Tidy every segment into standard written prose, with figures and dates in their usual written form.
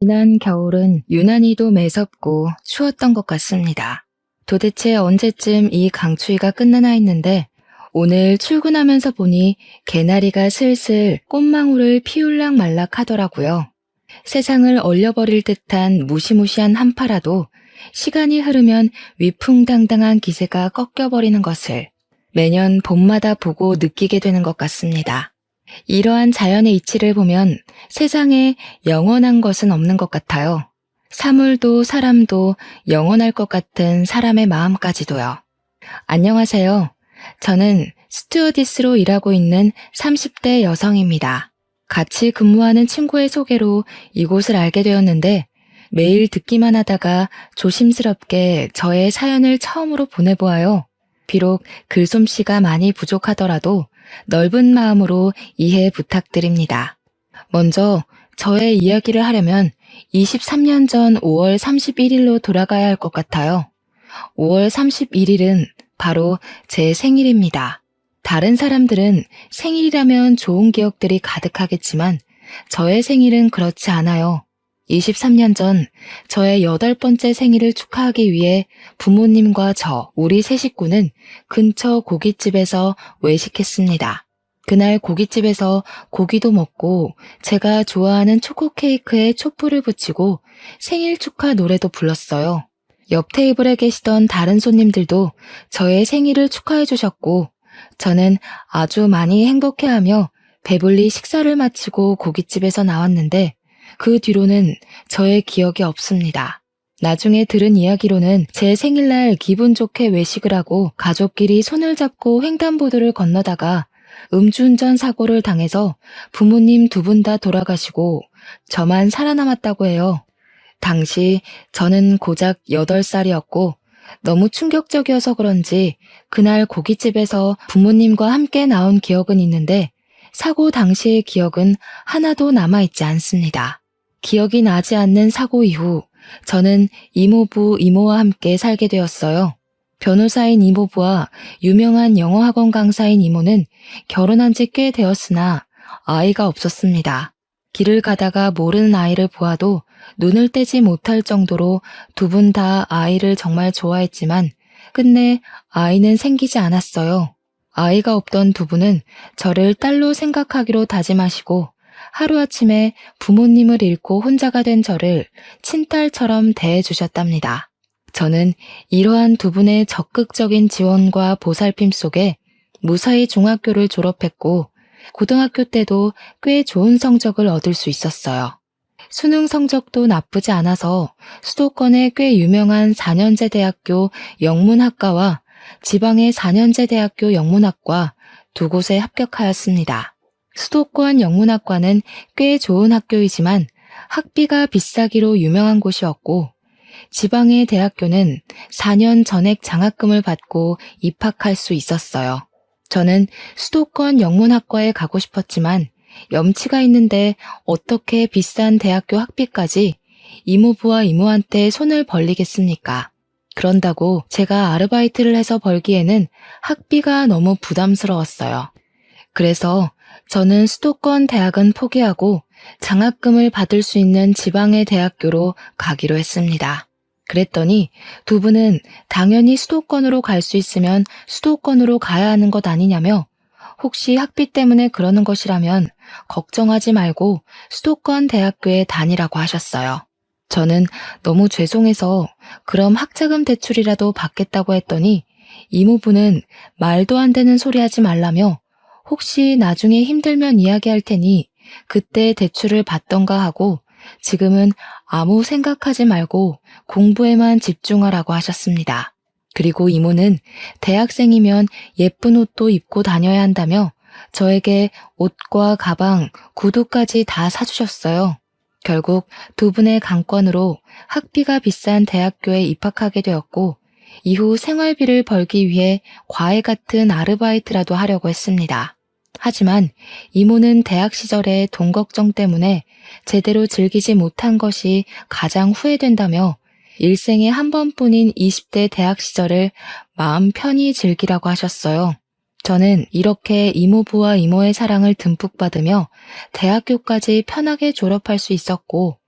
지난 겨울은 유난히도 매섭고 추웠던 것 같습니다. 도대체 언제쯤 이 강추위가 끝나나 했는데 오늘 출근하면서 보니 개나리가 슬슬 꽃망울을 피울락 말락 하더라고요. 세상을 얼려버릴 듯한 무시무시한 한파라도 시간이 흐르면 위풍당당한 기세가 꺾여버리는 것을 매년 봄마다 보고 느끼게 되는 것 같습니다. 이러한 자연의 이치를 보면 세상에 영원한 것은 없는 것 같아요. 사물도 사람도 영원할 것 같은 사람의 마음까지도요. 안녕하세요. 저는 스튜어디스로 일하고 있는 30대 여성입니다. 같이 근무하는 친구의 소개로 이곳을 알게 되었는데 매일 듣기만 하다가 조심스럽게 저의 사연을 처음으로 보내보아요. 비록 글솜씨가 많이 부족하더라도 넓은 마음으로 이해 부탁드립니다. 먼저 저의 이야기를 하려면 23년 전 5월 31일로 돌아가야 할 것 같아요. 5월 31일은 바로 제 생일입니다. 다른 사람들은 생일이라면 좋은 기억들이 가득하겠지만 저의 생일은 그렇지 않아요. 23년 전 저의 8번째 생일을 축하하기 위해 부모님과 우리 세 식구는 근처 고깃집에서 외식했습니다. 그날 고깃집에서 고기도 먹고 제가 좋아하는 초코 케이크에 촛불을 붙이고 생일 축하 노래도 불렀어요. 옆 테이블에 계시던 다른 손님들도 저의 생일을 축하해 주셨고 저는 아주 많이 행복해하며 배불리 식사를 마치고 고깃집에서 나왔는데 그 뒤로는 저의 기억이 없습니다. 나중에 들은 이야기로는 제 생일날 기분 좋게 외식을 하고 가족끼리 손을 잡고 횡단보도를 건너다가 음주운전 사고를 당해서 부모님 두 분 다 돌아가시고 저만 살아남았다고 해요. 당시 저는 고작 8살이었고 너무 충격적이어서 그런지 그날 고깃집에서 부모님과 함께 나온 기억은 있는데 사고 당시의 기억은 하나도 남아있지 않습니다. 기억이 나지 않는 사고 이후 저는 이모부, 이모와 함께 살게 되었어요. 변호사인 이모부와 유명한 영어학원 강사인 이모는 결혼한 지 꽤 되었으나 아이가 없었습니다. 길을 가다가 모르는 아이를 보아도 눈을 떼지 못할 정도로 두 분 다 아이를 정말 좋아했지만 끝내 아이는 생기지 않았어요. 아이가 없던 두 분은 저를 딸로 생각하기로 다짐하시고 하루아침에 부모님을 잃고 혼자가 된 저를 친딸처럼 대해주셨답니다. 저는 이러한 두 분의 적극적인 지원과 보살핌 속에 무사히 중학교를 졸업했고 고등학교 때도 꽤 좋은 성적을 얻을 수 있었어요. 수능 성적도 나쁘지 않아서 수도권의 꽤 유명한 4년제 대학교 영문학과와 지방의 4년제 대학교 영문학과 두 곳에 합격하였습니다. 수도권 영문학과는 꽤 좋은 학교이지만 학비가 비싸기로 유명한 곳이었고 지방의 대학교는 4년 전액 장학금을 받고 입학할 수 있었어요. 저는 수도권 영문학과에 가고 싶었지만 염치가 있는데 어떻게 비싼 대학교 학비까지 이모부와 이모한테 손을 벌리겠습니까? 그런다고 제가 아르바이트를 해서 벌기에는 학비가 너무 부담스러웠어요. 그래서 저는 수도권 대학은 포기하고 장학금을 받을 수 있는 지방의 대학교로 가기로 했습니다. 그랬더니 두 분은 당연히 수도권으로 갈 수 있으면 수도권으로 가야 하는 것 아니냐며 혹시 학비 때문에 그러는 것이라면 걱정하지 말고 수도권 대학교에 다니라고 하셨어요. 저는 너무 죄송해서 그럼 학자금 대출이라도 받겠다고 했더니 이모부는 말도 안 되는 소리 하지 말라며 혹시 나중에 힘들면 이야기할 테니 그때 대출을 받던가 하고 지금은 아무 생각하지 말고 공부에만 집중하라고 하셨습니다. 그리고 이모는 대학생이면 예쁜 옷도 입고 다녀야 한다며 저에게 옷과 가방, 구두까지 다 사주셨어요. 결국 두 분의 강권으로 학비가 비싼 대학교에 입학하게 되었고 이후 생활비를 벌기 위해 과외 같은 아르바이트라도 하려고 했습니다. 하지만 이모는 대학 시절에 돈 걱정 때문에 제대로 즐기지 못한 것이 가장 후회된다며 일생에 한 번뿐인 20대 대학 시절을 마음 편히 즐기라고 하셨어요. 저는 이렇게 이모부와 이모의 사랑을 듬뿍 받으며 대학교까지 편하게 졸업할 수 있었고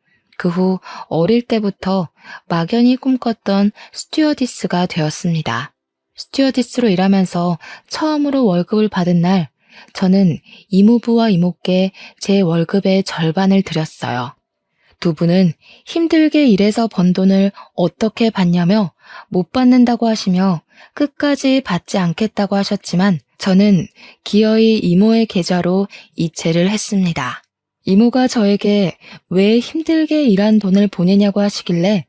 그 후 어릴 때부터 막연히 꿈꿨던 스튜어디스가 되었습니다. 스튜어디스로 일하면서 처음으로 월급을 받은 날, 저는 이모부와 이모께 제 월급의 절반을 드렸어요. 두 분은 힘들게 일해서 번 돈을 어떻게 받냐며 못 받는다고 하시며 끝까지 받지 않겠다고 하셨지만 저는 기어이 이모의 계좌로 이체를 했습니다. 이모가 저에게 왜 힘들게 일한 돈을 보내냐고 하시길래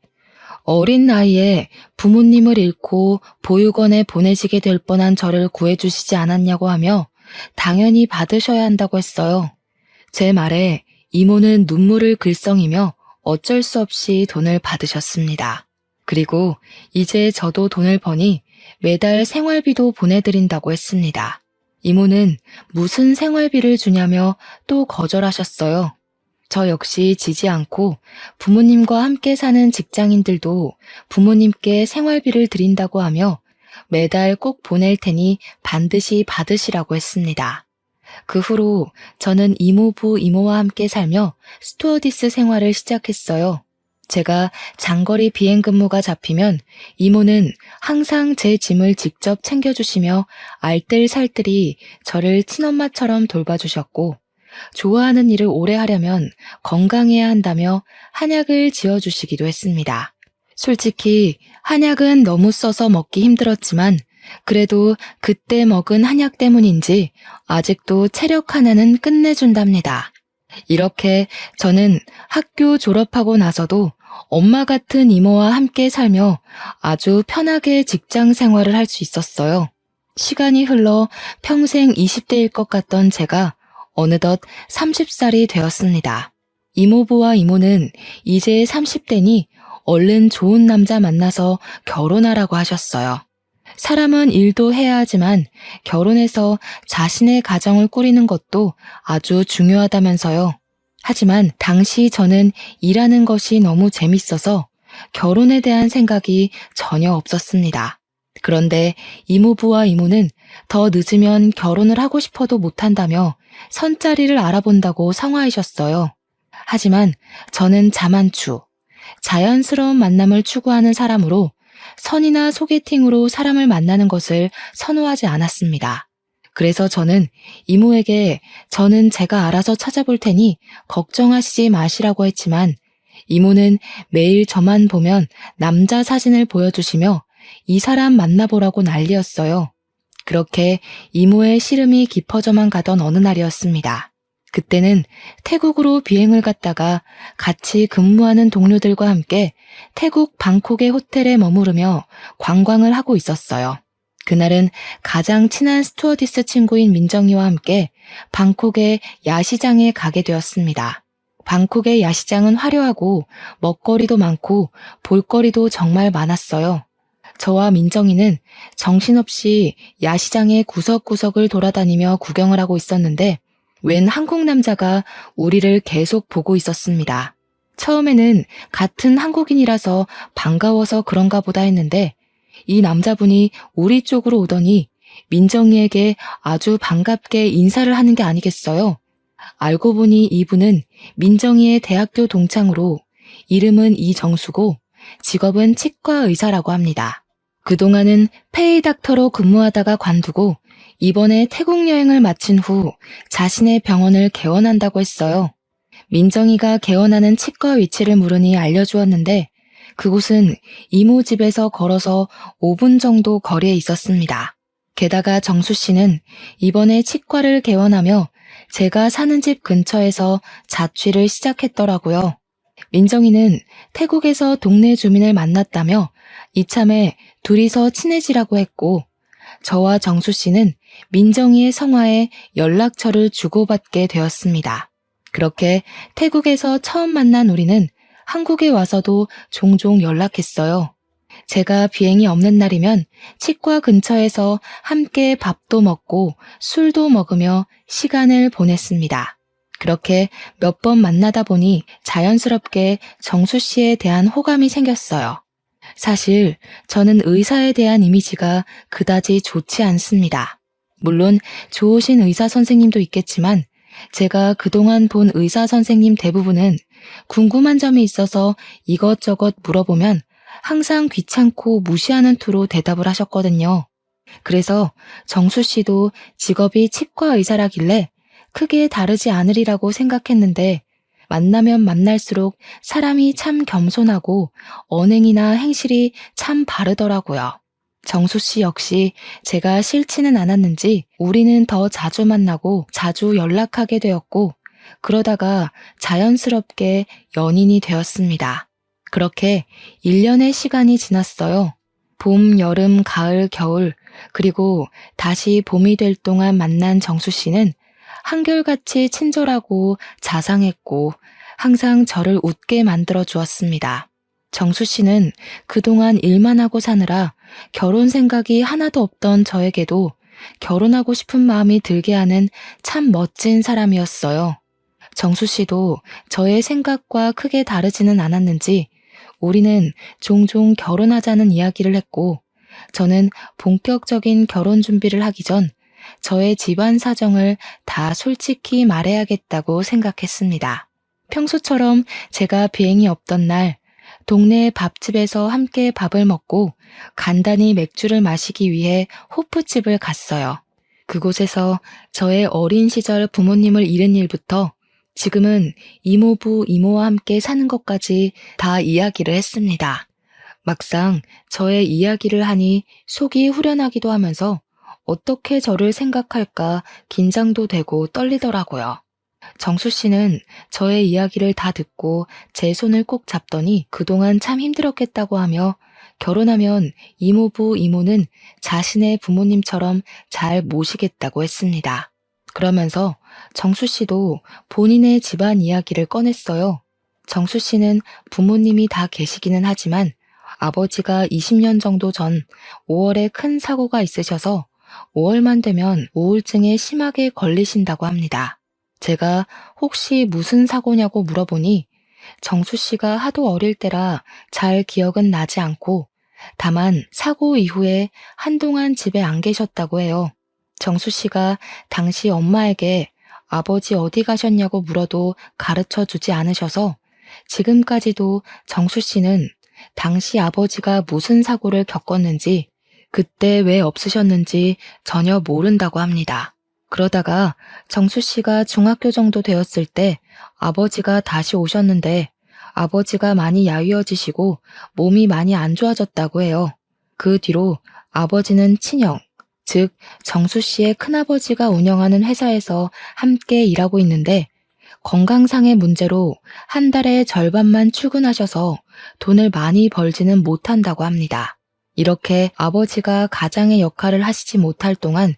어린 나이에 부모님을 잃고 보육원에 보내시게 될 뻔한 저를 구해주시지 않았냐고 하며 당연히 받으셔야 한다고 했어요. 제 말에 이모는 눈물을 글썽이며 어쩔 수 없이 돈을 받으셨습니다. 그리고 이제 저도 돈을 버니 매달 생활비도 보내드린다고 했습니다. 이모는 무슨 생활비를 주냐며 또 거절하셨어요. 저 역시 지지 않고 부모님과 함께 사는 직장인들도 부모님께 생활비를 드린다고 하며 매달 꼭 보낼 테니 반드시 받으시라고 했습니다. 그 후로 저는 이모부, 이모와 함께 살며 스튜어디스 생활을 시작했어요. 제가 장거리 비행 근무가 잡히면 이모는 항상 제 짐을 직접 챙겨주시며 알뜰살뜰히 저를 친엄마처럼 돌봐주셨고 좋아하는 일을 오래 하려면 건강해야 한다며 한약을 지어주시기도 했습니다. 솔직히 한약은 너무 써서 먹기 힘들었지만 그래도 그때 먹은 한약 때문인지 아직도 체력 하나는 끝내준답니다. 이렇게 저는 학교 졸업하고 나서도 엄마 같은 이모와 함께 살며 아주 편하게 직장 생활을 할 수 있었어요. 시간이 흘러 평생 20대일 것 같던 제가 어느덧 30살이 되었습니다. 이모부와 이모는 이제 30대니 얼른 좋은 남자 만나서 결혼하라고 하셨어요. 사람은 일도 해야 하지만 결혼해서 자신의 가정을 꾸리는 것도 아주 중요하다면서요. 하지만 당시 저는 일하는 것이 너무 재밌어서 결혼에 대한 생각이 전혀 없었습니다. 그런데 이모부와 이모는 더 늦으면 결혼을 하고 싶어도 못한다며 선자리를 알아본다고 성화하셨어요. 하지만 저는 자만추, 자연스러운 만남을 추구하는 사람으로 선이나 소개팅으로 사람을 만나는 것을 선호하지 않았습니다. 그래서 저는 이모에게 저는 제가 알아서 찾아볼 테니 걱정하시지 마시라고 했지만 이모는 매일 저만 보면 남자 사진을 보여주시며 이 사람 만나보라고 난리였어요. 그렇게 이모의 시름이 깊어져만 가던 어느 날이었습니다. 그때는 태국으로 비행을 갔다가 같이 근무하는 동료들과 함께 태국 방콕의 호텔에 머무르며 관광을 하고 있었어요. 그날은 가장 친한 스튜어디스 친구인 민정이와 함께 방콕의 야시장에 가게 되었습니다. 방콕의 야시장은 화려하고 먹거리도 많고 볼거리도 정말 많았어요. 저와 민정이는 정신없이 야시장의 구석구석을 돌아다니며 구경을 하고 있었는데 웬 한국 남자가 우리를 계속 보고 있었습니다. 처음에는 같은 한국인이라서 반가워서 그런가 보다 했는데 이 남자분이 우리 쪽으로 오더니 민정이에게 아주 반갑게 인사를 하는 게 아니겠어요? 알고 보니 이분은 민정이의 대학교 동창으로 이름은 이정수고 직업은 치과 의사라고 합니다. 그동안은 페이닥터로 근무하다가 관두고 이번에 태국 여행을 마친 후 자신의 병원을 개원한다고 했어요. 민정이가 개원하는 치과 위치를 물으니 알려주었는데 그곳은 이모 집에서 걸어서 5분 정도 거리에 있었습니다. 게다가 정수 씨는 이번에 치과를 개원하며 제가 사는 집 근처에서 자취를 시작했더라고요. 민정이는 태국에서 동네 주민을 만났다며 이참에 둘이서 친해지라고 했고 저와 정수 씨는 민정이의 성화에 연락처를 주고받게 되었습니다. 그렇게 태국에서 처음 만난 우리는 한국에 와서도 종종 연락했어요. 제가 비행이 없는 날이면 치과 근처에서 함께 밥도 먹고 술도 먹으며 시간을 보냈습니다. 그렇게 몇 번 만나다 보니 자연스럽게 정수 씨에 대한 호감이 생겼어요. 사실 저는 의사에 대한 이미지가 그다지 좋지 않습니다. 물론 좋으신 의사 선생님도 있겠지만 제가 그동안 본 의사 선생님 대부분은 궁금한 점이 있어서 이것저것 물어보면 항상 귀찮고 무시하는 투로 대답을 하셨거든요. 그래서 정수 씨도 직업이 치과 의사라길래 크게 다르지 않으리라고 생각했는데 만나면 만날수록 사람이 참 겸손하고 언행이나 행실이 참 바르더라고요. 정수 씨 역시 제가 싫지는 않았는지 우리는 더 자주 만나고 자주 연락하게 되었고 그러다가 자연스럽게 연인이 되었습니다. 그렇게 1년의 시간이 지났어요. 봄, 여름, 가을, 겨울 그리고 다시 봄이 될 동안 만난 정수 씨는 한결같이 친절하고 자상했고 항상 저를 웃게 만들어 주었습니다. 정수 씨는 그동안 일만 하고 사느라 결혼 생각이 하나도 없던 저에게도 결혼하고 싶은 마음이 들게 하는 참 멋진 사람이었어요. 정수 씨도 저의 생각과 크게 다르지는 않았는지 우리는 종종 결혼하자는 이야기를 했고 저는 본격적인 결혼 준비를 하기 전 저의 집안 사정을 다 솔직히 말해야겠다고 생각했습니다. 평소처럼 제가 비행이 없던 날 동네 밥집에서 함께 밥을 먹고 간단히 맥주를 마시기 위해 호프집을 갔어요. 그곳에서 저의 어린 시절 부모님을 잃은 일부터 지금은 이모부, 이모와 함께 사는 것까지 다 이야기를 했습니다. 막상 저의 이야기를 하니 속이 후련하기도 하면서 어떻게 저를 생각할까 긴장도 되고 떨리더라고요. 정수 씨는 저의 이야기를 다 듣고 제 손을 꼭 잡더니 그동안 참 힘들었겠다고 하며 결혼하면 이모부, 이모는 자신의 부모님처럼 잘 모시겠다고 했습니다. 그러면서 정수 씨도 본인의 집안 이야기를 꺼냈어요. 정수 씨는 부모님이 다 계시기는 하지만 아버지가 20년 정도 전 5월에 큰 사고가 있으셔서 5월만 되면 우울증에 심하게 걸리신다고 합니다. 제가 혹시 무슨 사고냐고 물어보니 정수 씨가 하도 어릴 때라 잘 기억은 나지 않고 다만 사고 이후에 한동안 집에 안 계셨다고 해요. 정수 씨가 당시 엄마에게 아버지 어디 가셨냐고 물어도 가르쳐 주지 않으셔서 지금까지도 정수 씨는 당시 아버지가 무슨 사고를 겪었는지 그때 왜 없으셨는지 전혀 모른다고 합니다. 그러다가 정수 씨가 중학교 정도 되었을 때 아버지가 다시 오셨는데 아버지가 많이 야위어지시고 몸이 많이 안 좋아졌다고 해요. 그 뒤로 아버지는 친형, 즉 정수 씨의 큰아버지가 운영하는 회사에서 함께 일하고 있는데 건강상의 문제로 한 달에 절반만 출근하셔서 돈을 많이 벌지는 못한다고 합니다. 이렇게 아버지가 가장의 역할을 하시지 못할 동안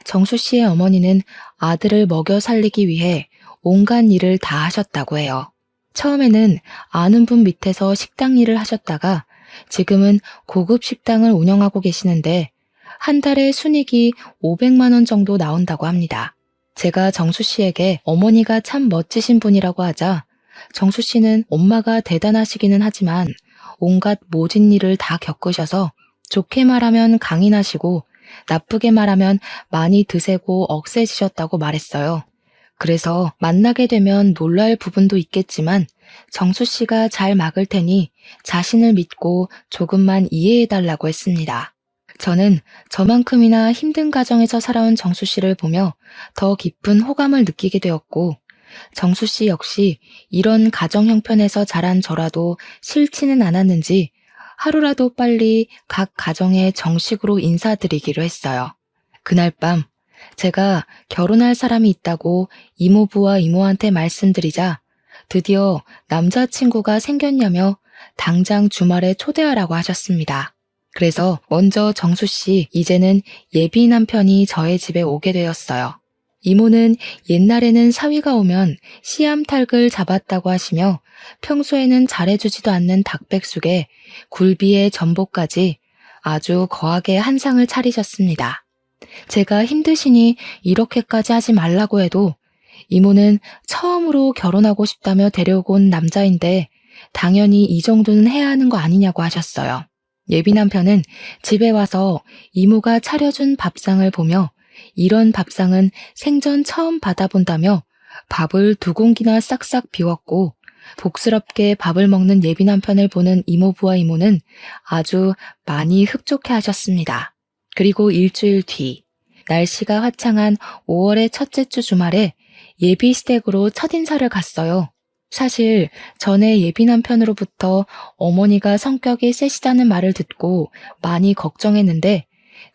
정수 씨의 어머니는 아들을 먹여 살리기 위해 온갖 일을 다 하셨다고 해요. 처음에는 아는 분 밑에서 식당 일을 하셨다가 지금은 고급 식당을 운영하고 계시는데 한 달에 순이익이 500만 원 정도 나온다고 합니다. 제가 정수 씨에게 어머니가 참 멋지신 분이라고 하자 정수 씨는 엄마가 대단하시기는 하지만 온갖 모진 일을 다 겪으셔서 좋게 말하면 강인하시고 나쁘게 말하면 많이 드세고 억세지셨다고 말했어요. 그래서 만나게 되면 놀랄 부분도 있겠지만 정수 씨가 잘 막을 테니 자신을 믿고 조금만 이해해달라고 했습니다. 저는 저만큼이나 힘든 가정에서 살아온 정수 씨를 보며 더 깊은 호감을 느끼게 되었고 정수 씨 역시 이런 가정 형편에서 자란 저라도 싫지는 않았는지 하루라도 빨리 각 가정에 정식으로 인사드리기로 했어요. 그날 밤 제가 결혼할 사람이 있다고 이모부와 이모한테 말씀드리자 드디어 남자친구가 생겼냐며 당장 주말에 초대하라고 하셨습니다. 그래서 먼저 정수 씨, 이제는 예비 남편이 저의 집에 오게 되었어요. 이모는 옛날에는 사위가 오면 씨암탉을 잡았다고 하시며 평소에는 잘해주지도 않는 닭백숙에 굴비에 전복까지 아주 거하게 한상을 차리셨습니다. 제가 힘드시니 이렇게까지 하지 말라고 해도 이모는 처음으로 결혼하고 싶다며 데려오고 온 남자인데 당연히 이 정도는 해야 하는 거 아니냐고 하셨어요. 예비 남편은 집에 와서 이모가 차려준 밥상을 보며 이런 밥상은 생전 처음 받아본다며 밥을 2공기나 싹싹 비웠고 복스럽게 밥을 먹는 예비 남편을 보는 이모부와 이모는 아주 많이 흡족해 하셨습니다. 그리고 일주일 뒤, 날씨가 화창한 5월의 첫째 주 주말에 예비 시댁으로 첫인사를 갔어요. 사실 전에 예비 남편으로부터 어머니가 성격이 세시다는 말을 듣고 많이 걱정했는데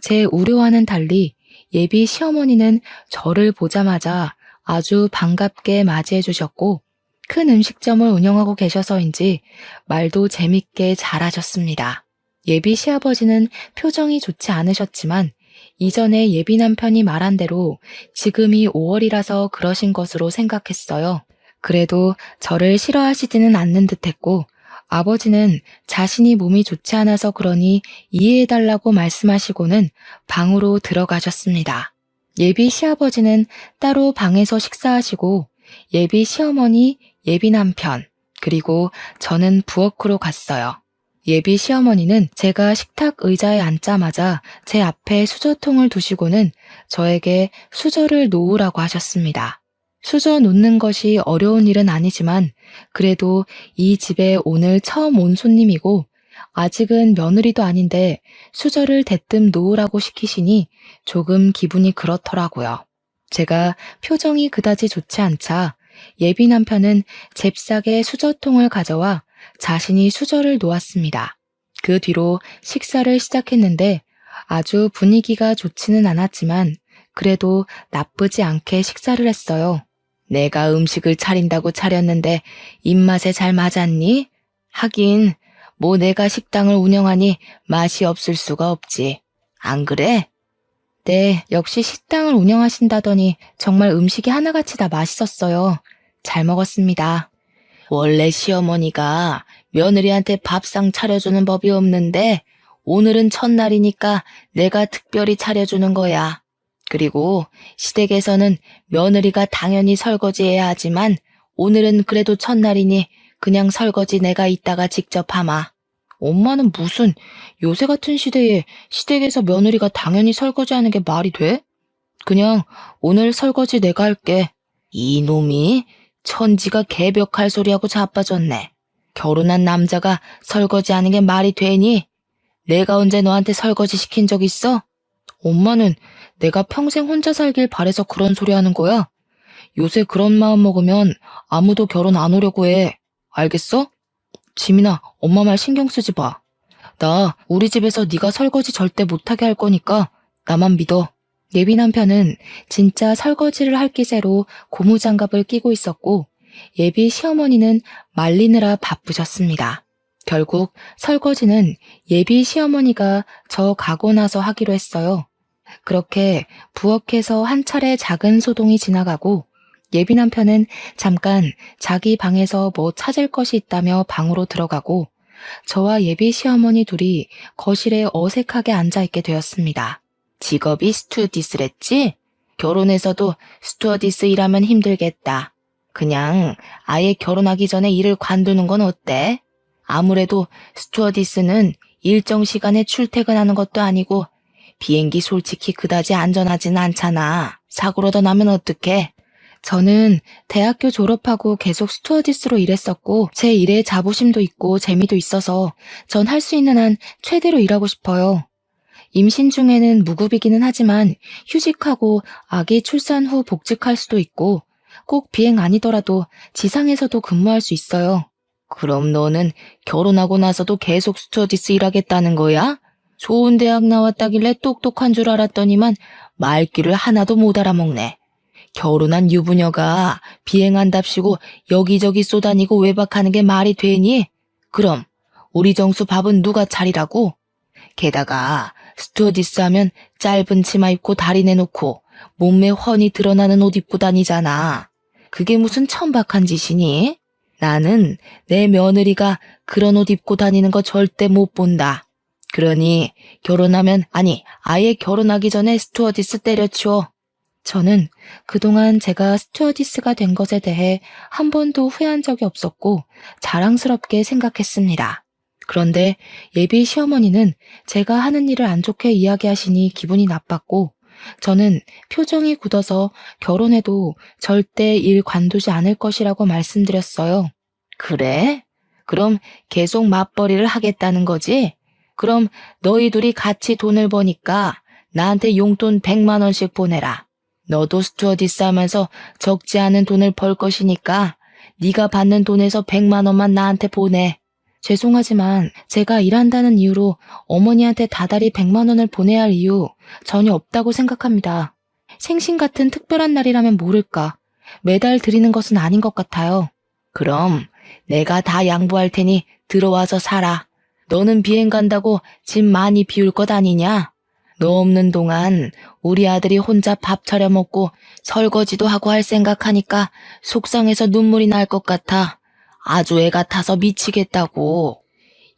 제 우려와는 달리 예비 시어머니는 저를 보자마자 아주 반갑게 맞이해 주셨고 큰 음식점을 운영하고 계셔서인지 말도 재밌게 잘하셨습니다. 예비 시아버지는 표정이 좋지 않으셨지만 이전에 예비 남편이 말한 대로 지금이 5월이라서 그러신 것으로 생각했어요. 그래도 저를 싫어하시지는 않는 듯했고 아버지는 자신이 몸이 좋지 않아서 그러니 이해해달라고 말씀하시고는 방으로 들어가셨습니다. 예비 시아버지는 따로 방에서 식사하시고 예비 시어머니, 예비 남편, 그리고 저는 부엌으로 갔어요. 예비 시어머니는 제가 식탁 의자에 앉자마자 제 앞에 수저통을 두시고는 저에게 수저를 놓으라고 하셨습니다. 수저 놓는 것이 어려운 일은 아니지만 그래도 이 집에 오늘 처음 온 손님이고 아직은 며느리도 아닌데 수저를 대뜸 놓으라고 시키시니 조금 기분이 그렇더라고요. 제가 표정이 그다지 좋지 않자 예비 남편은 잽싸게 수저통을 가져와 자신이 수저를 놓았습니다. 그 뒤로 식사를 시작했는데 아주 분위기가 좋지는 않았지만 그래도 나쁘지 않게 식사를 했어요. 내가 음식을 차린다고 차렸는데 입맛에 잘 맞았니? 하긴 뭐 내가 식당을 운영하니 맛이 없을 수가 없지. 안 그래? 네, 역시 식당을 운영하신다더니 정말 음식이 하나같이 다 맛있었어요. 잘 먹었습니다. 원래 시어머니가 며느리한테 밥상 차려주는 법이 없는데 오늘은 첫날이니까 내가 특별히 차려주는 거야. 그리고 시댁에서는 며느리가 당연히 설거지해야 하지만 오늘은 그래도 첫날이니 그냥 설거지 내가 이따가 직접 하마. 엄마는 무슨 요새 같은 시대에 시댁에서 며느리가 당연히 설거지하는 게 말이 돼? 그냥 오늘 설거지 내가 할게. 이놈이 천지가 개벽할 소리하고 자빠졌네. 결혼한 남자가 설거지하는 게 말이 되니? 내가 언제 너한테 설거지 시킨 적 있어? 엄마는 내가 평생 혼자 살길 바래서 그런 소리 하는 거야? 요새 그런 마음 먹으면 아무도 결혼 안 오려고 해. 알겠어? 지민아, 엄마 말 신경 쓰지 마. 나 우리 집에서 네가 설거지 절대 못하게 할 거니까 나만 믿어. 예비 남편은 진짜 설거지를 할 기세로 고무장갑을 끼고 있었고 예비 시어머니는 말리느라 바쁘셨습니다. 결국 설거지는 예비 시어머니가 저 가고 나서 하기로 했어요. 그렇게 부엌에서 한 차례 작은 소동이 지나가고 예비 남편은 잠깐 자기 방에서 뭐 찾을 것이 있다며 방으로 들어가고 저와 예비 시어머니 둘이 거실에 어색하게 앉아있게 되었습니다. 직업이 스튜어디스랬지? 결혼해서도 스튜어디스 일하면 힘들겠다. 그냥 아예 결혼하기 전에 일을 관두는 건 어때? 아무래도 스튜어디스는 일정 시간에 출퇴근하는 것도 아니고 비행기 솔직히 그다지 안전하진 않잖아. 사고로 더 나면 어떡해? 저는 대학교 졸업하고 계속 스튜어디스로 일했었고 제 일에 자부심도 있고 재미도 있어서 전 할 수 있는 한 최대로 일하고 싶어요. 임신 중에는 무급이기는 하지만 휴직하고 아기 출산 후 복직할 수도 있고 꼭 비행 아니더라도 지상에서도 근무할 수 있어요. 그럼 너는 결혼하고 나서도 계속 스튜어디스 일하겠다는 거야? 좋은 대학 나왔다길래 똑똑한 줄 알았더니만 말귀를 하나도 못 알아먹네. 결혼한 유부녀가 비행한답시고 여기저기 쏘다니고 외박하는 게 말이 되니? 그럼 우리 정수 밥은 누가 차리라고? 게다가 스튜어디스 하면 짧은 치마 입고 다리 내놓고 몸매 훤히 드러나는 옷 입고 다니잖아. 그게 무슨 천박한 짓이니? 나는 내 며느리가 그런 옷 입고 다니는 거 절대 못 본다. 그러니 결혼하면 아예 결혼하기 전에 스튜어디스 때려치워. 저는 그동안 제가 스튜어디스가 된 것에 대해 한 번도 후회한 적이 없었고 자랑스럽게 생각했습니다. 그런데 예비 시어머니는 제가 하는 일을 안 좋게 이야기하시니 기분이 나빴고 저는 표정이 굳어서 결혼해도 절대 일 관두지 않을 것이라고 말씀드렸어요. 그래? 그럼 계속 맞벌이를 하겠다는 거지? 그럼 너희 둘이 같이 돈을 버니까 나한테 용돈 100만 원씩 보내라. 너도 스튜어디스 하면서 적지 않은 돈을 벌 것이니까 네가 받는 돈에서 100만 원만 나한테 보내. 죄송하지만 제가 일한다는 이유로 어머니한테 다달이 100만 원을 보내야 할 이유 전혀 없다고 생각합니다. 생신 같은 특별한 날이라면 모를까. 매달 드리는 것은 아닌 것 같아요. 그럼 내가 다 양보할 테니 들어와서 살아. 너는 비행 간다고 짐 많이 비울 것 아니냐? 너 없는 동안 우리 아들이 혼자 밥 차려 먹고 설거지도 하고 할 생각하니까 속상해서 눈물이 날 것 같아. 아주 애 같아서 미치겠다고.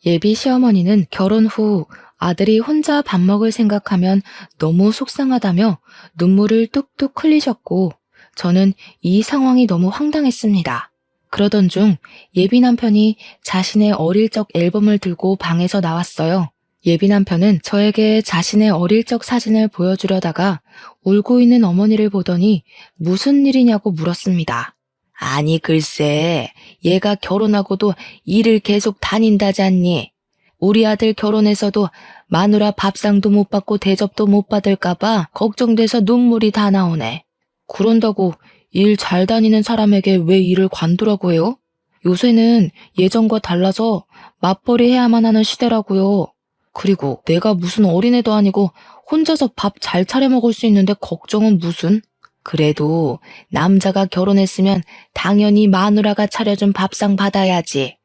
예비 시어머니는 결혼 후 아들이 혼자 밥 먹을 생각하면 너무 속상하다며 눈물을 뚝뚝 흘리셨고 저는 이 상황이 너무 황당했습니다. 그러던 중 예비 남편이 자신의 어릴 적 앨범을 들고 방에서 나왔어요. 예비 남편은 저에게 자신의 어릴 적 사진을 보여주려다가 울고 있는 어머니를 보더니 무슨 일이냐고 물었습니다. 아니 글쎄, 얘가 결혼하고도 일을 계속 다닌다잖니. 우리 아들 결혼해서도 마누라 밥상도 못 받고 대접도 못 받을까봐 걱정돼서 눈물이 다 나오네. 그런다고 일 잘 다니는 사람에게 왜 일을 관두라고 해요? 요새는 예전과 달라서 맞벌이 해야만 하는 시대라고요. 그리고 내가 무슨 어린애도 아니고 혼자서 밥 잘 차려 먹을 수 있는데 걱정은 무슨? 그래도 남자가 결혼했으면 당연히 마누라가 차려준 밥상 받아야지.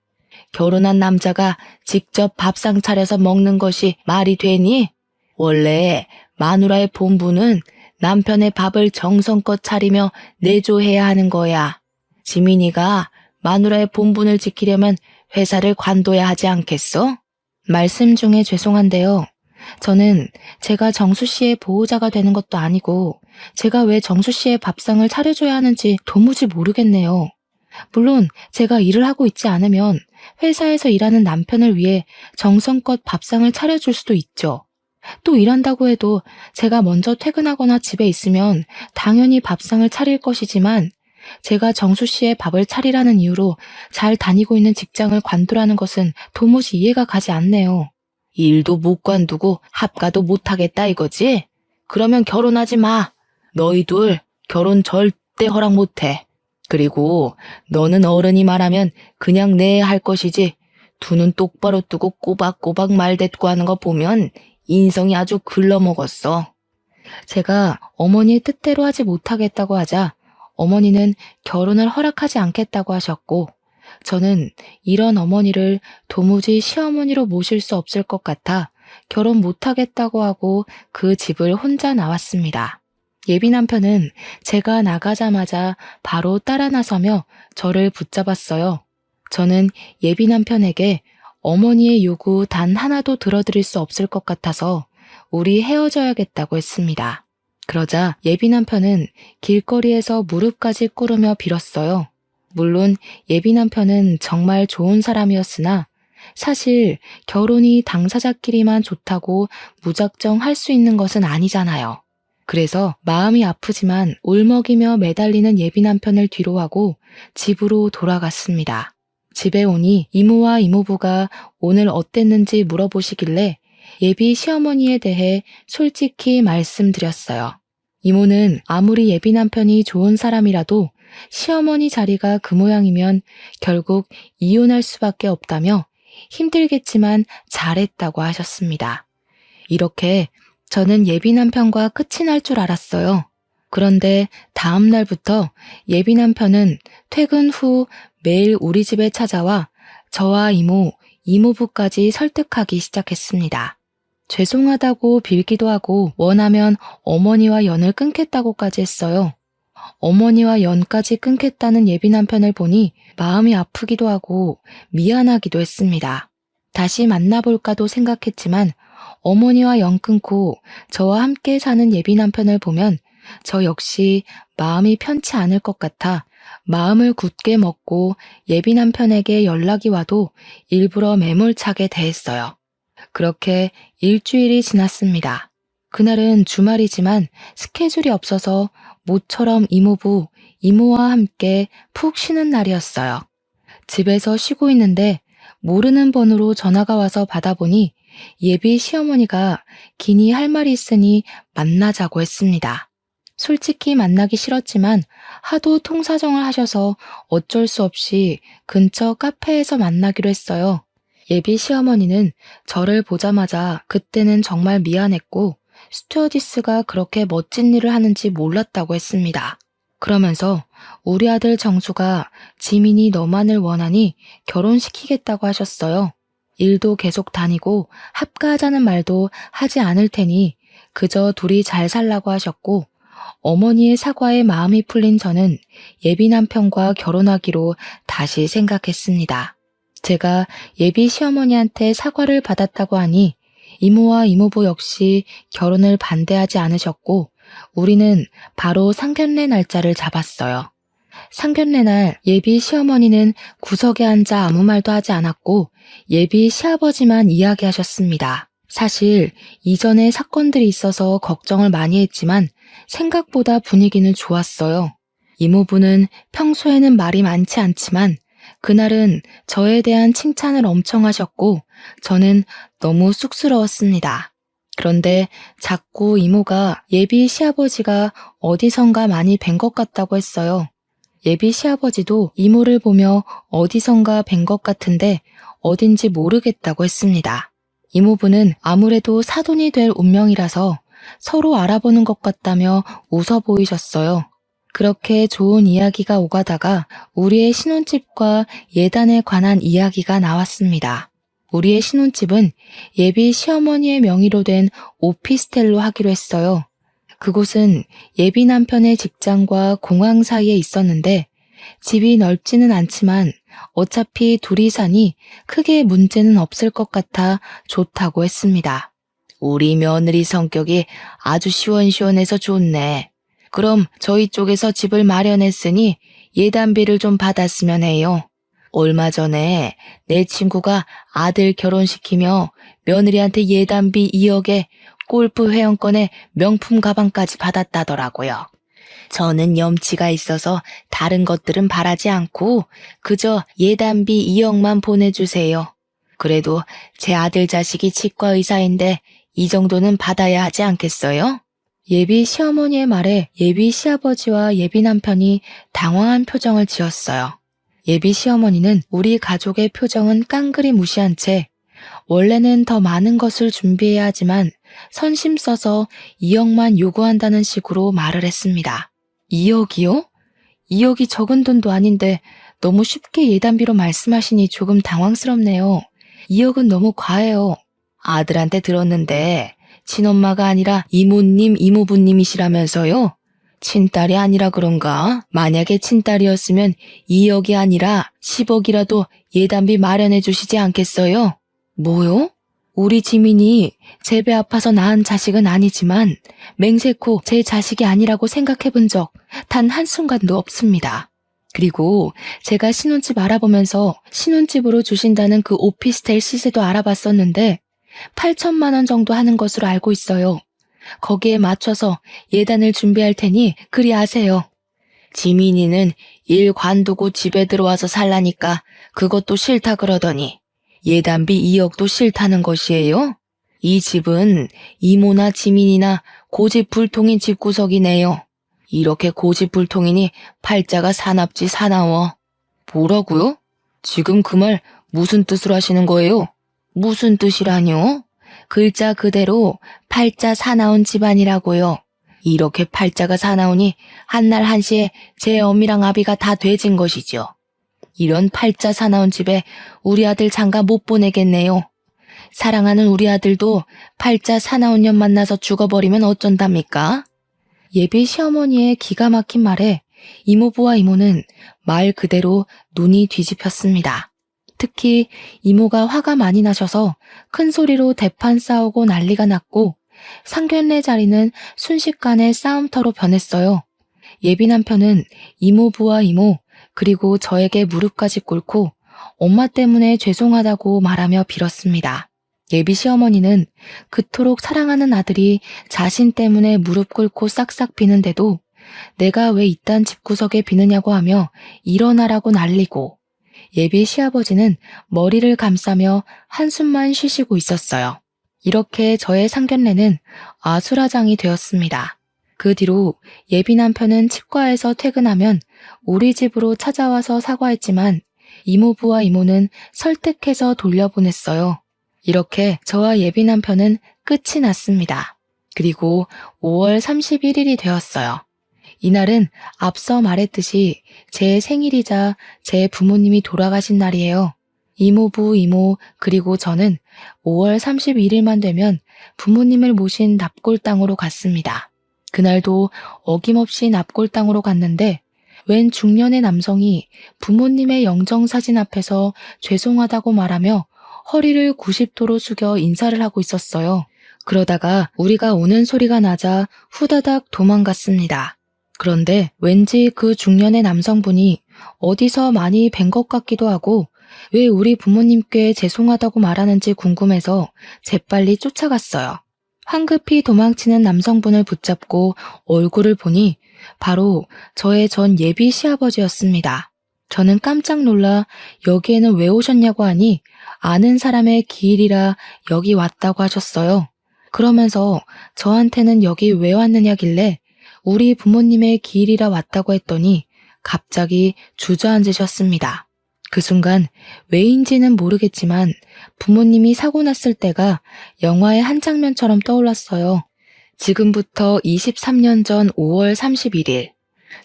결혼한 남자가 직접 밥상 차려서 먹는 것이 말이 되니? 원래 마누라의 본분은 남편의 밥을 정성껏 차리며 내조해야 하는 거야. 지민이가 마누라의 본분을 지키려면 회사를 관둬야 하지 않겠어? 말씀 중에 죄송한데요. 저는 제가 정수 씨의 보호자가 되는 것도 아니고 제가 왜 정수 씨의 밥상을 차려줘야 하는지 도무지 모르겠네요. 물론 제가 일을 하고 있지 않으면 회사에서 일하는 남편을 위해 정성껏 밥상을 차려줄 수도 있죠. 또 일한다고 해도 제가 먼저 퇴근하거나 집에 있으면 당연히 밥상을 차릴 것이지만 제가 정수 씨의 밥을 차리라는 이유로 잘 다니고 있는 직장을 관두라는 것은 도무지 이해가 가지 않네요. 일도 못 관두고 합가도 못 하겠다 이거지? 그러면 결혼하지 마. 너희 둘 결혼 절대 허락 못 해. 그리고 너는 어른이 말하면 그냥 네 할 것이지 두 눈 똑바로 뜨고 꼬박꼬박 말대꾸하는 거 보면 인성이 아주 글러먹었어. 제가 어머니의 뜻대로 하지 못하겠다고 하자 어머니는 결혼을 허락하지 않겠다고 하셨고 저는 이런 어머니를 도무지 시어머니로 모실 수 없을 것 같아 결혼 못하겠다고 하고 그 집을 혼자 나왔습니다. 예비 남편은 제가 나가자마자 바로 따라 나서며 저를 붙잡았어요. 저는 예비 남편에게 어머니의 요구 단 하나도 들어드릴 수 없을 것 같아서 우리 헤어져야겠다고 했습니다. 그러자 예비 남편은 길거리에서 무릎까지 꿇으며 빌었어요. 물론 예비 남편은 정말 좋은 사람이었으나 사실 결혼이 당사자끼리만 좋다고 무작정 할 수 있는 것은 아니잖아요. 그래서 마음이 아프지만 울먹이며 매달리는 예비 남편을 뒤로하고 집으로 돌아갔습니다. 집에 오니 이모와 이모부가 오늘 어땠는지 물어보시길래 예비 시어머니에 대해 솔직히 말씀드렸어요. 이모는 아무리 예비 남편이 좋은 사람이라도 시어머니 자리가 그 모양이면 결국 이혼할 수밖에 없다며 힘들겠지만 잘했다고 하셨습니다. 이렇게 저는 예비 남편과 끝이 날 줄 알았어요. 그런데 다음 날부터 예비 남편은 퇴근 후 매일 우리 집에 찾아와 저와 이모, 이모부까지 설득하기 시작했습니다. 죄송하다고 빌기도 하고 원하면 어머니와 연을 끊겠다고까지 했어요. 어머니와 연까지 끊겠다는 예비 남편을 보니 마음이 아프기도 하고 미안하기도 했습니다. 다시 만나볼까도 생각했지만 어머니와 연 끊고 저와 함께 사는 예비 남편을 보면 저 역시 마음이 편치 않을 것 같아 마음을 굳게 먹고 예비 남편에게 연락이 와도 일부러 매몰차게 대했어요. 그렇게 일주일이 지났습니다. 그날은 주말이지만 스케줄이 없어서 모처럼 이모부, 이모와 함께 푹 쉬는 날이었어요. 집에서 쉬고 있는데 모르는 번호로 전화가 와서 받아보니 예비 시어머니가 기니 할 말이 있으니 만나자고 했습니다. 솔직히 만나기 싫었지만 하도 통사정을 하셔서 어쩔 수 없이 근처 카페에서 만나기로 했어요. 예비 시어머니는 저를 보자마자 그때는 정말 미안했고 스튜어디스가 그렇게 멋진 일을 하는지 몰랐다고 했습니다. 그러면서 우리 아들 정수가 지민이 너만을 원하니 결혼시키겠다고 하셨어요. 일도 계속 다니고 합가하자는 말도 하지 않을 테니 그저 둘이 잘 살라고 하셨고 어머니의 사과에 마음이 풀린 저는 예비 남편과 결혼하기로 다시 생각했습니다. 제가 예비 시어머니한테 사과를 받았다고 하니 이모와 이모부 역시 결혼을 반대하지 않으셨고 우리는 바로 상견례 날짜를 잡았어요. 상견례 날 예비 시어머니는 구석에 앉아 아무 말도 하지 않았고 예비 시아버지만 이야기하셨습니다. 사실 이전에 사건들이 있어서 걱정을 많이 했지만 생각보다 분위기는 좋았어요. 이모부는 평소에는 말이 많지 않지만 그날은 저에 대한 칭찬을 엄청 하셨고 저는 너무 쑥스러웠습니다. 그런데 자꾸 이모가 예비 시아버지가 어디선가 많이 뵌 것 같다고 했어요. 예비 시아버지도 이모를 보며 어디선가 뵌 것 같은데 어딘지 모르겠다고 했습니다. 이모부는 아무래도 사돈이 될 운명이라서 서로 알아보는 것 같다며 웃어 보이셨어요. 그렇게 좋은 이야기가 오가다가 우리의 신혼집과 예단에 관한 이야기가 나왔습니다. 우리의 신혼집은 예비 시어머니의 명의로 된 오피스텔로 하기로 했어요. 그곳은 예비 남편의 직장과 공항 사이에 있었는데 집이 넓지는 않지만 어차피 둘이 사니 크게 문제는 없을 것 같아 좋다고 했습니다. 우리 며느리 성격이 아주 시원시원해서 좋네. 그럼 저희 쪽에서 집을 마련했으니 예단비를 좀 받았으면 해요. 얼마 전에 내 친구가 아들 결혼시키며 며느리한테 예단비 2억에 골프 회원권에 명품 가방까지 받았다더라고요. 저는 염치가 있어서 다른 것들은 바라지 않고 그저 예단비 2억만 보내주세요. 그래도 제 아들 자식이 치과 의사인데 이 정도는 받아야 하지 않겠어요? 예비 시어머니의 말에 예비 시아버지와 예비 남편이 당황한 표정을 지었어요. 예비 시어머니는 우리 가족의 표정은 깡그리 무시한 채 원래는 더 많은 것을 준비해야 하지만 선심 써서 2억만 요구한다는 식으로 말을 했습니다. 2억이요? 2억이 적은 돈도 아닌데 너무 쉽게 예단비로 말씀하시니 조금 당황스럽네요. 2억은 너무 과해요. 아들한테 들었는데 친엄마가 아니라 이모님, 이모부님이시라면서요? 친딸이 아니라 그런가? 만약에 친딸이었으면 2억이 아니라 10억이라도 예단비 마련해 주시지 않겠어요? 뭐요? 우리 지민이 제 배 아파서 낳은 자식은 아니지만 맹세코 제 자식이 아니라고 생각해 본 적 단 한순간도 없습니다. 그리고 제가 신혼집 알아보면서 신혼집으로 주신다는 그 오피스텔 시세도 알아봤었는데 8천만 원 정도 하는 것으로 알고 있어요. 거기에 맞춰서 예단을 준비할 테니 그리 아세요. 지민이는 일 관두고 집에 들어와서 살라니까 그것도 싫다 그러더니 예단비 2억도 싫다는 것이에요? 이 집은 이모나 지민이나 고집불통인 집구석이네요. 이렇게 고집불통이니 팔자가 사납지 사나워. 뭐라고요? 지금 그 말 무슨 뜻으로 하시는 거예요? 무슨 뜻이라뇨? 글자 그대로 팔자 사나운 집안이라고요. 이렇게 팔자가 사나우니 한날 한시에 제 어미랑 아비가 다 돼진 것이죠. 이런 팔자 사나운 집에 우리 아들 장가 못 보내겠네요. 사랑하는 우리 아들도 팔자 사나운 년 만나서 죽어버리면 어쩐답니까? 예비 시어머니의 기가 막힌 말에 이모부와 이모는 말 그대로 눈이 뒤집혔습니다. 특히 이모가 화가 많이 나셔서 큰 소리로 대판 싸우고 난리가 났고 상견례 자리는 순식간에 싸움터로 변했어요. 예비 남편은 이모부와 이모 그리고 저에게 무릎까지 꿇고 엄마 때문에 죄송하다고 말하며 빌었습니다. 예비 시어머니는 그토록 사랑하는 아들이 자신 때문에 무릎 꿇고 싹싹 비는데도 내가 왜 이딴 집구석에 비느냐고 하며 일어나라고 난리고 예비 시아버지는 머리를 감싸며 한숨만 쉬시고 있었어요. 이렇게 저의 상견례는 아수라장이 되었습니다. 그 뒤로 예비 남편은 치과에서 퇴근하면 우리 집으로 찾아와서 사과했지만 이모부와 이모는 설득해서 돌려보냈어요. 이렇게 저와 예비 남편은 끝이 났습니다. 그리고 5월 31일이 되었어요. 이날은 앞서 말했듯이 제 생일이자 제 부모님이 돌아가신 날이에요. 이모부, 이모, 그리고 저는 5월 31일만 되면 부모님을 모신 납골당으로 갔습니다. 그날도 어김없이 납골당으로 갔는데 웬 중년의 남성이 부모님의 영정사진 앞에서 죄송하다고 말하며 허리를 90도로 숙여 인사를 하고 있었어요. 그러다가 우리가 오는 소리가 나자 후다닥 도망갔습니다. 그런데 왠지 그 중년의 남성분이 어디서 많이 뵌 것 같기도 하고 왜 우리 부모님께 죄송하다고 말하는지 궁금해서 재빨리 쫓아갔어요. 황급히 도망치는 남성분을 붙잡고 얼굴을 보니 바로 저의 전 예비 시아버지였습니다. 저는 깜짝 놀라 여기에는 왜 오셨냐고 하니 아는 사람의 기일이라 여기 왔다고 하셨어요. 그러면서 저한테는 여기 왜 왔느냐길래 우리 부모님의 기일이라 왔다고 했더니 갑자기 주저앉으셨습니다. 그 순간 왜인지는 모르겠지만 부모님이 사고 났을 때가 영화의 한 장면처럼 떠올랐어요. 지금부터 23년 전 5월 31일,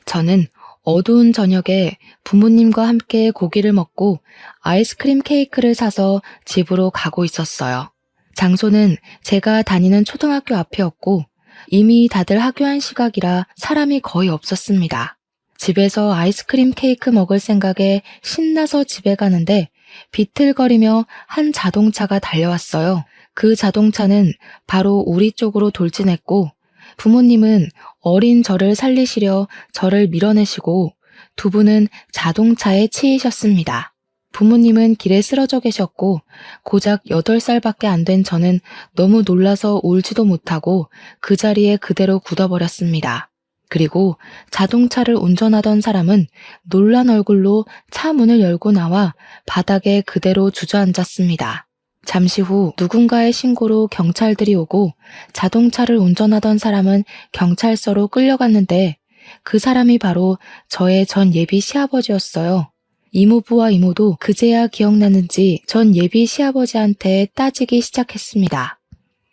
저는 어두운 저녁에 부모님과 함께 고기를 먹고 아이스크림 케이크를 사서 집으로 가고 있었어요. 장소는 제가 다니는 초등학교 앞이었고 이미 다들 하교한 시각이라 사람이 거의 없었습니다. 집에서 아이스크림 케이크 먹을 생각에 신나서 집에 가는데 비틀거리며 한 자동차가 달려왔어요. 그 자동차는 바로 우리 쪽으로 돌진했고 부모님은 어린 저를 살리시려 저를 밀어내시고 두 분은 자동차에 치이셨습니다. 부모님은 길에 쓰러져 계셨고 고작 8살밖에 안 된 저는 너무 놀라서 울지도 못하고 그 자리에 그대로 굳어버렸습니다. 그리고 자동차를 운전하던 사람은 놀란 얼굴로 차 문을 열고 나와 바닥에 그대로 주저앉았습니다. 잠시 후 누군가의 신고로 경찰들이 오고 자동차를 운전하던 사람은 경찰서로 끌려갔는데 그 사람이 바로 저의 전 예비 시아버지였어요. 이모부와 이모도 그제야 기억났는지 전 예비 시아버지한테 따지기 시작했습니다.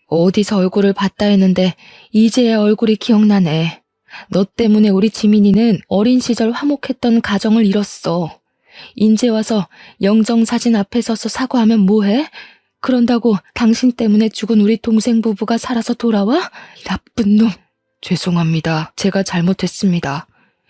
어디서 얼굴을 봤다 했는데 이제야 얼굴이 기억나네. 너 때문에 우리 지민이는 어린 시절 화목했던 가정을 잃었어. 인제 와서 영정사진 앞에 서서 사과하면 뭐해? 그런다고 당신 때문에 죽은 우리 동생 부부가 살아서 돌아와? 이 나쁜 놈. 죄송합니다. 제가 잘못했습니다.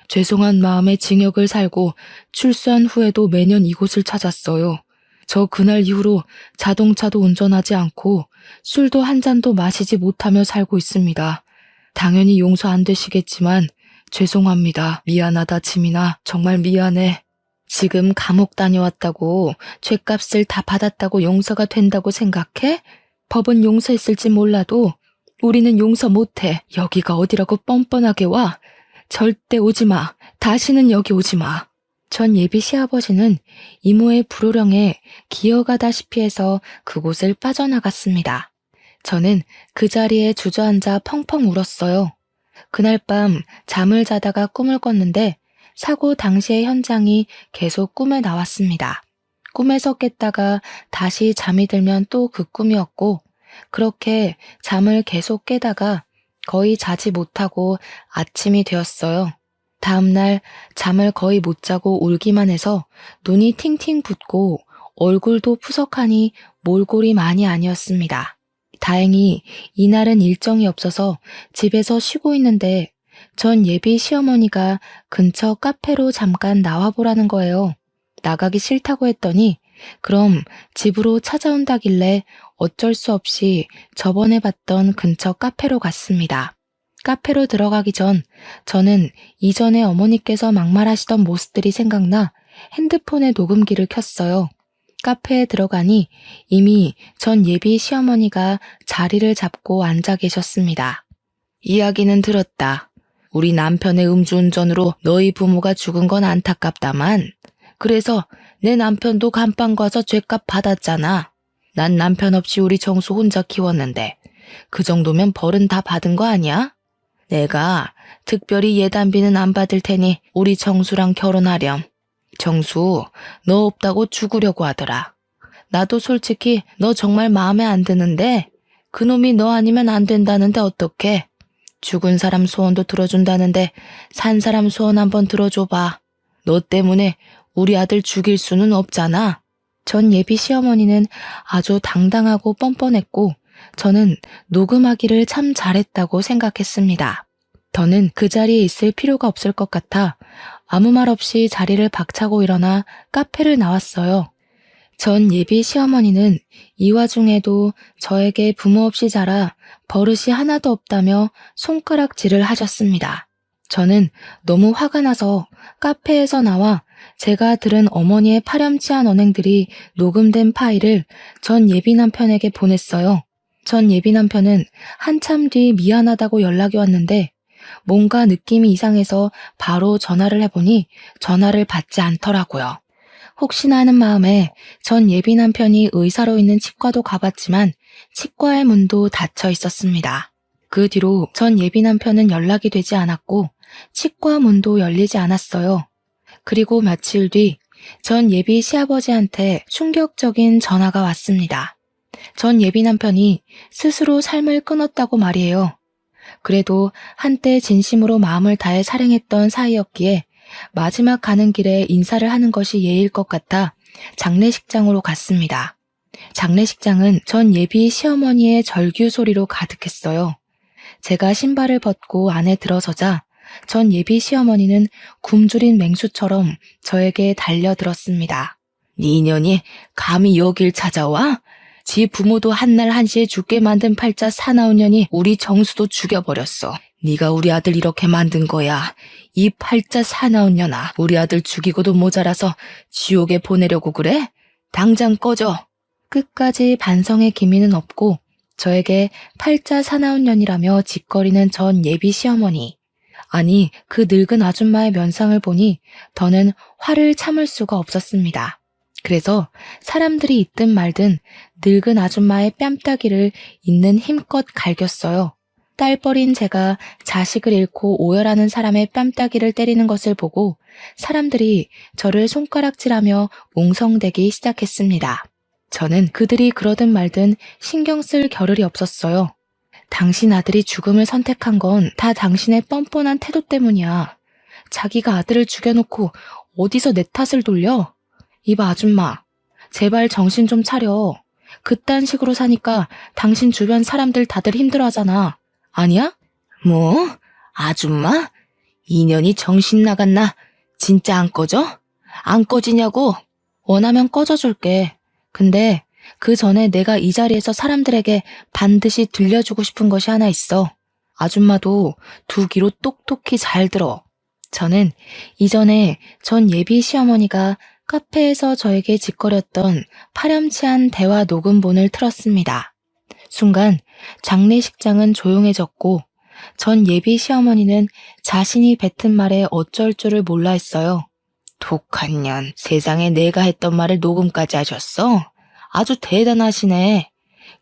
죄송한 마음에 징역을 살고 출소한 후에도 매년 이곳을 찾았어요. 저 그날 이후로 자동차도 운전하지 않고 술도 한 잔도 마시지 못하며 살고 있습니다. 당연히 용서 안 되시겠지만 죄송합니다. 미안하다 지민아. 정말 미안해. 지금 감옥 다녀왔다고 죗값을 다 받았다고 용서가 된다고 생각해? 법은 용서했을지 몰라도 우리는 용서 못해. 여기가 어디라고 뻔뻔하게 와. 절대 오지 마. 다시는 여기 오지 마. 전 예비 시아버지는 이모의 불호령에 기어가다시피 해서 그곳을 빠져나갔습니다. 저는 그 자리에 주저앉아 펑펑 울었어요. 그날 밤 잠을 자다가 꿈을 꿨는데 사고 당시의 현장이 계속 꿈에 나왔습니다. 꿈에서 깼다가 다시 잠이 들면 또 그 꿈이었고 그렇게 잠을 계속 깨다가 거의 자지 못하고 아침이 되었어요. 다음날 잠을 거의 못 자고 울기만 해서 눈이 팅팅 붓고 얼굴도 푸석하니 몰골이 많이 아니었습니다. 다행히 이날은 일정이 없어서 집에서 쉬고 있는데 전 예비 시어머니가 근처 카페로 잠깐 나와보라는 거예요. 나가기 싫다고 했더니 그럼 집으로 찾아온다길래 어쩔 수 없이 저번에 봤던 근처 카페로 갔습니다. 카페로 들어가기 전 저는 이전에 어머니께서 막말하시던 모습들이 생각나 핸드폰에 녹음기를 켰어요. 카페에 들어가니 이미 전 예비 시어머니가 자리를 잡고 앉아 계셨습니다. 이야기는 들었다. 우리 남편의 음주운전으로 너희 부모가 죽은 건 안타깝다만 그래서 내 남편도 감방 가서 죗값 받았잖아. 난 남편 없이 우리 정수 혼자 키웠는데 그 정도면 벌은 다 받은 거 아니야? 내가 특별히 예단비는 안 받을 테니 우리 정수랑 결혼하렴. 정수, 너 없다고 죽으려고 하더라. 나도 솔직히 너 정말 마음에 안 드는데 그놈이 너 아니면 안 된다는데 어떡해? 죽은 사람 소원도 들어준다는데 산 사람 소원 한번 들어줘봐. 너 때문에 우리 아들 죽일 수는 없잖아. 전 예비 시어머니는 아주 당당하고 뻔뻔했고 저는 녹음하기를 참 잘했다고 생각했습니다. 더는 그 자리에 있을 필요가 없을 것 같아 아무 말 없이 자리를 박차고 일어나 카페를 나왔어요. 전 예비 시어머니는 이 와중에도 저에게 부모 없이 자라 버릇이 하나도 없다며 손가락질을 하셨습니다. 저는 너무 화가 나서 카페에서 나와 제가 들은 어머니의 파렴치한 언행들이 녹음된 파일을 전 예비 남편에게 보냈어요. 전 예비 남편은 한참 뒤 미안하다고 연락이 왔는데 뭔가 느낌이 이상해서 바로 전화를 해보니 전화를 받지 않더라고요. 혹시나 하는 마음에 전 예비 남편이 의사로 있는 치과도 가봤지만 치과의 문도 닫혀 있었습니다. 그 뒤로 전 예비 남편은 연락이 되지 않았고 치과 문도 열리지 않았어요. 그리고 며칠 뒤 전 예비 시아버지한테 충격적인 전화가 왔습니다. 전 예비 남편이 스스로 삶을 끊었다고 말이에요. 그래도 한때 진심으로 마음을 다해 사랑했던 사이였기에 마지막 가는 길에 인사를 하는 것이 예일 것 같아 장례식장으로 갔습니다. 장례식장은 전 예비 시어머니의 절규 소리로 가득했어요. 제가 신발을 벗고 안에 들어서자 전 예비 시어머니는 굶주린 맹수처럼 저에게 달려들었습니다. 네 년이 감히 여길 찾아와? 지 부모도 한날 한시에 죽게 만든 팔자 사나운 년이 우리 정수도 죽여버렸어. 네가 우리 아들 이렇게 만든 거야. 이 팔자 사나운 년아, 우리 아들 죽이고도 모자라서 지옥에 보내려고 그래? 당장 꺼져. 끝까지 반성의 기미는 없고 저에게 팔자 사나운 년이라며 짓거리는 전 예비 시어머니. 아니, 그 늙은 아줌마의 면상을 보니 더는 화를 참을 수가 없었습니다. 그래서 사람들이 있든 말든 늙은 아줌마의 뺨따기를 있는 힘껏 갈겼어요. 딸뻘인 제가 자식을 잃고 오열하는 사람의 뺨따기를 때리는 것을 보고 사람들이 저를 손가락질하며 웅성대기 시작했습니다. 저는 그들이 그러든 말든 신경 쓸 겨를이 없었어요. 당신 아들이 죽음을 선택한 건 다 당신의 뻔뻔한 태도 때문이야. 자기가 아들을 죽여놓고 어디서 내 탓을 돌려? 이봐 아줌마, 제발 정신 좀 차려. 그딴 식으로 사니까 당신 주변 사람들 다들 힘들어하잖아. 아니야? 뭐? 아줌마? 인연이 정신 나갔나? 진짜 안 꺼져? 안 꺼지냐고? 원하면 꺼져줄게. 근데 그 전에 내가 이 자리에서 사람들에게 반드시 들려주고 싶은 것이 하나 있어. 아줌마도 두 귀로 똑똑히 잘 들어. 저는 이전에 전 예비 시어머니가 카페에서 저에게 짓거렸던 파렴치한 대화 녹음본을 틀었습니다. 순간 장례식장은 조용해졌고 전 예비 시어머니는 자신이 뱉은 말에 어쩔 줄을 몰라 했어요. 독한 년, 세상에 내가 했던 말을 녹음까지 하셨어? 아주 대단하시네.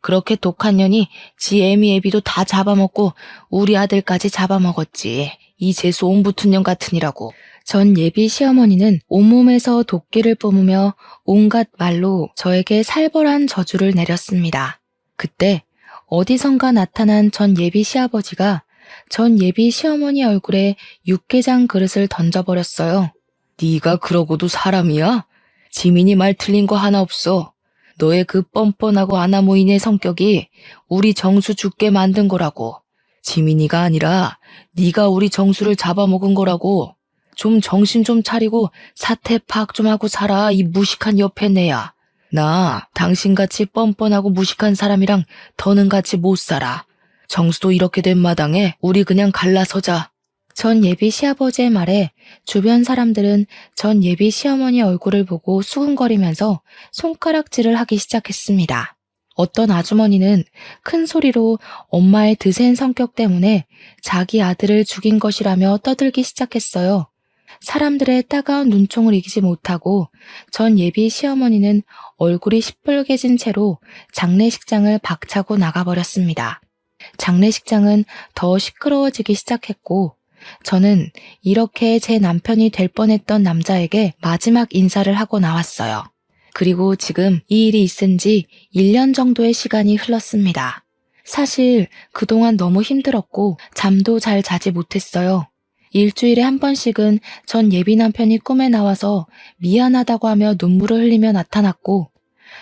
그렇게 독한 년이 지 애미 애비도 다 잡아먹고 우리 아들까지 잡아먹었지. 이 재수 온 붙은 년 같으니라고. 전 예비 시어머니는 온몸에서 도끼를 뿜으며 온갖 말로 저에게 살벌한 저주를 내렸습니다. 그때 어디선가 나타난 전 예비 시아버지가 전 예비 시어머니 얼굴에 육개장 그릇을 던져버렸어요. 네가 그러고도 사람이야? 지민이 말 틀린 거 하나 없어. 너의 그 뻔뻔하고 아나무인의 성격이 우리 정수 죽게 만든 거라고. 지민이가 아니라 네가 우리 정수를 잡아먹은 거라고. 좀 정신 좀 차리고 사태 파악 좀 하고 살아, 이 무식한 여패네야. 나 당신같이 뻔뻔하고 무식한 사람이랑 더는 같이 못 살아. 정수도 이렇게 된 마당에 우리 그냥 갈라서자. 전 예비 시아버지의 말에 주변 사람들은 전 예비 시어머니 얼굴을 보고 수근거리면서 손가락질을 하기 시작했습니다. 어떤 아주머니는 큰 소리로 엄마의 드센 성격 때문에 자기 아들을 죽인 것이라며 떠들기 시작했어요. 사람들의 따가운 눈총을 이기지 못하고 전 예비 시어머니는 얼굴이 시뻘개진 채로 장례식장을 박차고 나가버렸습니다. 장례식장은 더 시끄러워지기 시작했고 저는 이렇게 제 남편이 될 뻔했던 남자에게 마지막 인사를 하고 나왔어요. 그리고 지금 이 일이 있은 지 1년 정도의 시간이 흘렀습니다. 사실 그동안 너무 힘들었고 잠도 잘 자지 못했어요. 일주일에 한 번씩은 전 예비 남편이 꿈에 나와서 미안하다고 하며 눈물을 흘리며 나타났고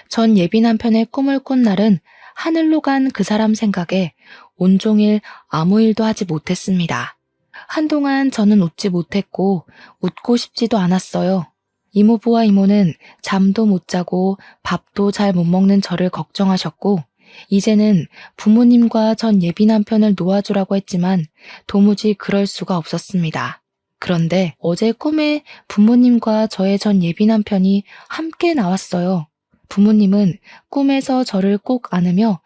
전 예비 남편의 꿈을 꾼 날은 하늘로 간 그 사람 생각에 온종일 아무 일도 하지 못했습니다. 한동안 저는 웃지 못했고 웃고 싶지도 않았어요. 이모부와 이모는 잠도 못 자고 밥도 잘 못 먹는 저를 걱정하셨고 이제는 부모님과 전 예비 남편을 놓아주라고 했지만 도무지 그럴 수가 없었습니다. 그런데 어제 꿈에 부모님과 저의 전 예비 남편이 함께 나왔어요. 부모님은 꿈에서 저를 꼭 안으며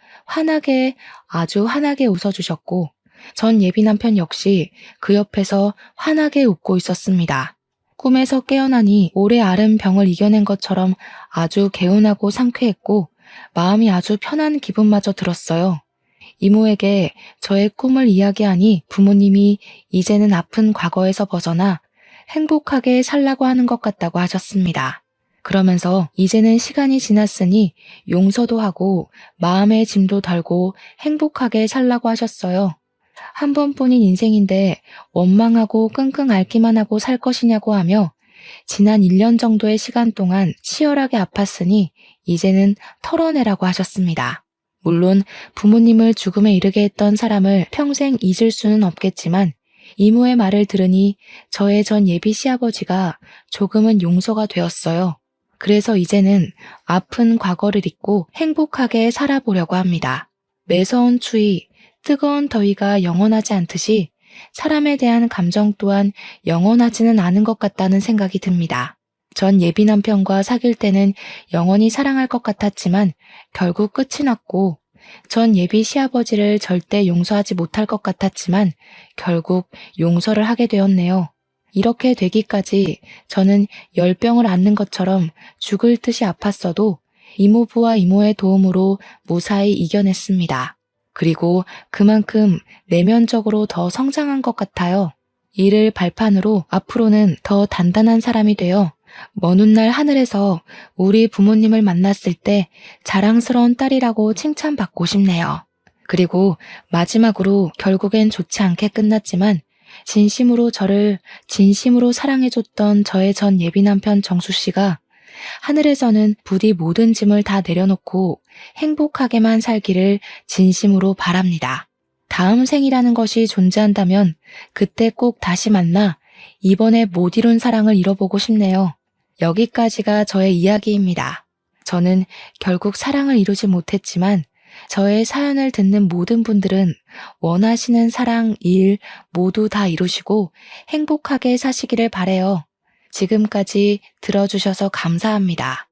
아주 환하게 웃어주셨고 전 예비 남편 역시 그 옆에서 환하게 웃고 있었습니다. 꿈에서 깨어나니 오래 앓은 병을 이겨낸 것처럼 아주 개운하고 상쾌했고 마음이 아주 편한 기분마저 들었어요. 이모에게 저의 꿈을 이야기하니 부모님이 이제는 아픈 과거에서 벗어나 행복하게 살라고 하는 것 같다고 하셨습니다. 그러면서 이제는 시간이 지났으니 용서도 하고 마음의 짐도 덜고 행복하게 살라고 하셨어요. 한 번뿐인 인생인데 원망하고 끙끙 앓기만 하고 살 것이냐고 하며 지난 1년 정도의 시간 동안 치열하게 아팠으니 이제는 털어내라고 하셨습니다. 물론 부모님을 죽음에 이르게 했던 사람을 평생 잊을 수는 없겠지만 이모의 말을 들으니 저의 전 예비 시아버지가 조금은 용서가 되었어요. 그래서 이제는 아픈 과거를 잊고 행복하게 살아보려고 합니다. 매서운 추위, 뜨거운 더위가 영원하지 않듯이 사람에 대한 감정 또한 영원하지는 않은 것 같다는 생각이 듭니다. 전 예비 남편과 사귈 때는 영원히 사랑할 것 같았지만 결국 끝이 났고 전 예비 시아버지를 절대 용서하지 못할 것 같았지만 결국 용서를 하게 되었네요. 이렇게 되기까지 저는 열병을 앓는 것처럼 죽을 듯이 아팠어도 이모부와 이모의 도움으로 무사히 이겨냈습니다. 그리고 그만큼 내면적으로 더 성장한 것 같아요. 이를 발판으로 앞으로는 더 단단한 사람이 되어 먼 훗날 하늘에서 우리 부모님을 만났을 때 자랑스러운 딸이라고 칭찬받고 싶네요. 그리고 마지막으로 결국엔 좋지 않게 끝났지만 저를 진심으로 사랑해줬던 저의 전 예비 남편 정수 씨가 하늘에서는 부디 모든 짐을 다 내려놓고 행복하게만 살기를 진심으로 바랍니다. 다음 생이라는 것이 존재한다면 그때 꼭 다시 만나 이번에 못 이룬 사랑을 이뤄보고 싶네요. 여기까지가 저의 이야기입니다. 저는 결국 사랑을 이루지 못했지만 저의 사연을 듣는 모든 분들은 원하시는 사랑, 일 모두 다 이루시고 행복하게 사시기를 바래요. 지금까지 들어주셔서 감사합니다.